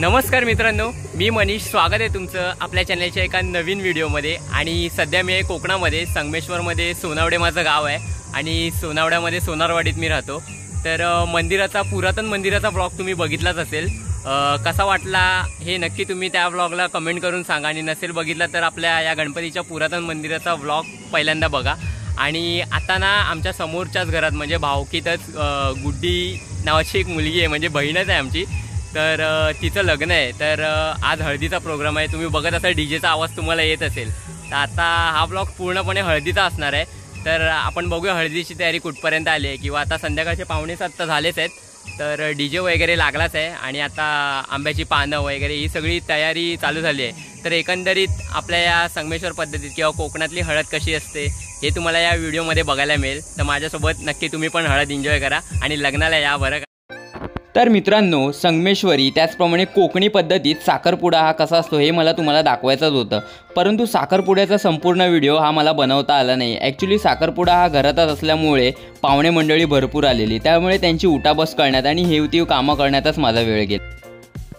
नमस्कार मित्रांनो, मी मनीष. स्वागत आहे तुमचं आपल्या चॅनलच्या एका नवीन व्हिडिओमध्ये. आणि सध्या मी आहे कोकणामध्ये, संगमेश्वरमध्ये. सोनावडे माझं गाव आहे आणि सोनावड्यामध्ये सोनारवाडीत मी राहतो. तर पुरातन मंदिराचा व्लॉग तुम्ही बघितलाच असेल. कसा वाटला हे नक्की तुम्ही त्या व्लॉगला कमेंट करून सांगा. आणि नसेल बघितला तर आपल्या या गणपतीच्या पुरातन मंदिराचा व्लॉग पहिल्यांदा बघा. आणि आता ना आमच्या समोरच्याच घरात म्हणजे भावकीतच गुड्डी नावाची एक मुलगी आहे, म्हणजे बहीणच आहे आमची. तर तिचं लग्न आहे. तर आज हळदीचा प्रोग्राम आहे. तुम्ही बघत असाल डीजेचा आवाज तुम्हाला येत असेल. तर आता हा ब्लॉग पूर्णपणे हळदीचा असणार आहे. तर आपण बघूया हळदीची तयारी कुठपर्यंत आली आहे. किंवा आता संध्याकाळचे 6:45 तर झालेच आहेत. तर डीजे वगैरे लागलाच आहे आणि आता आंब्याची पानं वगैरे ही सगळी तयारी चालू झाली आहे. तर एकंदरीत आपल्या या संगमेश्वर पद्धतीत किंवा कोकणातली हळद कशी असते हे तुम्हाला या व्हिडिओमध्ये बघायला मिळेल. तर माझ्यासोबत नक्की तुम्ही पण हळद एन्जॉय करा आणि लग्नाला या बरं. तर मित्रांनो, संगमेश्वरी त्याचप्रमाणे कोकणी पद्धतीत साखरपुडा हा कसा असतो हे मला तुम्हाला दाखवायचंच होतं. परंतु साखरपुड्याचा संपूर्ण व्हिडिओ हा मला बनवता आला नाही. ॲक्च्युली साखरपुडा हा घरातच असल्यामुळे पाहुणे मंडळी भरपूर आलेली, त्यामुळे त्यांची उठाबस करण्यात आणि हेवतीव कामं करण्यातच माझा वेळ गेला.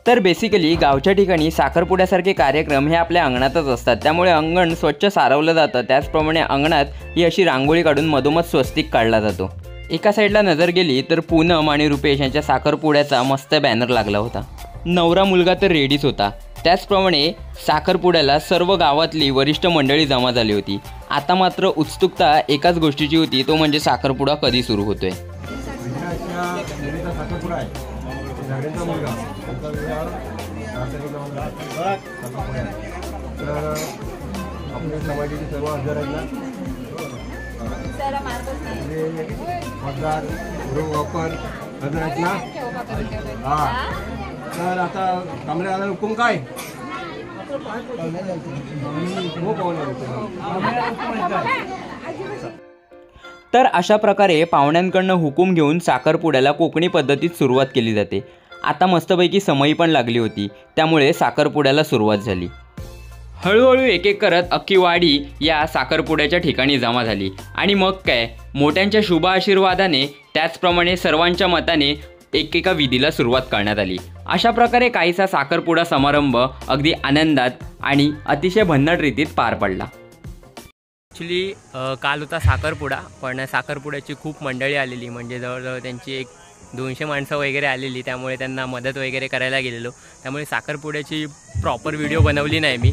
तर बेसिकली गावच्या ठिकाणी साखरपुड्यासारखे कार्यक्रम हे आपल्या अंगणातच असतात. त्यामुळे अंगण स्वच्छ सारवलं जातं. त्याचप्रमाणे अंगणात ही अशी रांगोळी काढून मधोमध स्वस्तिक काढला जातो. एका साईडला नजर गेली तर पूनम आणि रुपेश यांच्या साखरपुड्याचा मस्त बॅनर लागला होता. नवरा मुलगा तर रेडीच होता. त्याचप्रमाणे साखरपुड्याला सर्व गावातली वरिष्ठ मंडळी जमा झाली होती. आता मात्र उत्सुकता एकाच गोष्टीची होती, तो म्हणजे साखरपुडा कधी सुरू होतोय. मतदार वापर ना. हां, तर आता कमरे आला हुकूम काय. तर अशा प्रकारे पाहुण्यांकडनं हुकूम घेऊन साखरपुड्याला कोकणी पद्धतीत सुरुवात केली जाते. आता मस्तपैकी समयी पण लागली होती, त्यामुळे साखरपुड्याला सुरुवात झाली. हळूहळू एक एक करत अख्खी वाडी या साखरपुड्याच्या ठिकाणी जमा झाली. आणि मग काय, मोठ्यांच्या शुभ आशीर्वादाने त्याचप्रमाणे सर्वांच्या मताने एकेका विधीला सुरुवात करण्यात आली. अशा प्रकारे काहीसा साखरपुडा समारंभ अगदी आनंदात आणि अतिशय भन्नाट रीतीत पार पडला. ॲक्च्युली काल होता साखरपुडा, पण साखरपुड्याची खूप मंडळी आलेली, म्हणजे जवळजवळ त्यांची 200 माणसं वगैरे आलेली. त्यामुळे त्यांना मदत वगैरे करायला गेलेलो. त्यामुळे साखरपुड्याची प्रॉपर व्हिडिओ बनवली नाही मी.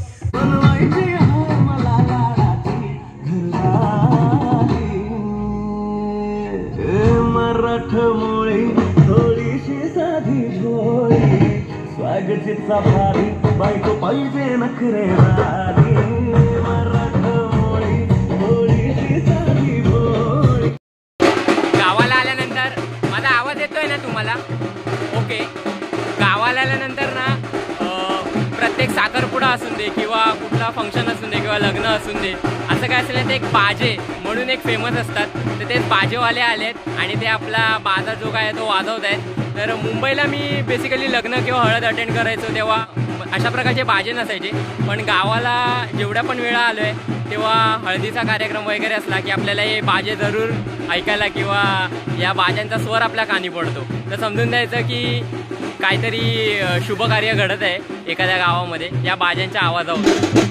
गावाला आल्यानंतर माझा आवाज येतोय ना तुम्हाला? ओके. गावाला आल्यानंतर ना प्रत्येक साखरपुडा असून दे किंवा कुठला फंक्शन असून दे किंवा लग्न असून दे, असं काय असेल ते एक बाजे म्हणून एक फेमस असतात. तर ते बाजेवाले आलेत आणि ते आपला बाजा जो काय तो वाजवत आहेत. तर मुंबईला मी बेसिकली लग्न किंवा हळद अटेंड करायचो तेव्हा अशा प्रकारचे बाजे नसायचे. पण गावाला जेवढ्या पण वेळा आलो आहे तेव्हा हळदीचा कार्यक्रम वगैरे असला की आपल्याला हे बाजे जरूर ऐकायला किंवा या बाजांचा स्वर आपल्या कानी पडतो. तर समजून द्यायचं की काहीतरी शुभ कार्य घडत आहे एखाद्या गावामध्ये या बाजांच्या आवाजावर.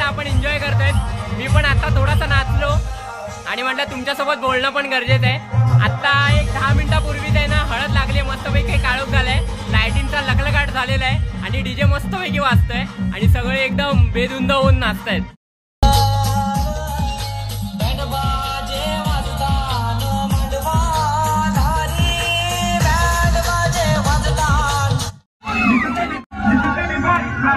आपण एन्जॉय करतोय. मी पण आता थोडासा नाचलो आणि म्हटलं तुमच्यासोबत बोलणं पण गरजेचं आहे. आत्ता एक 10 मिनिटापूर्वीच आहे ना हळद लागली, मस्तपैकी काळोख झालाय, लाईटिंगचा लखलखाट झालेला आहे आणि डीजे मस्तपैकी वाजतोय आणि सगळे एकदम बेधुंद होऊन नाचतायत. Bye.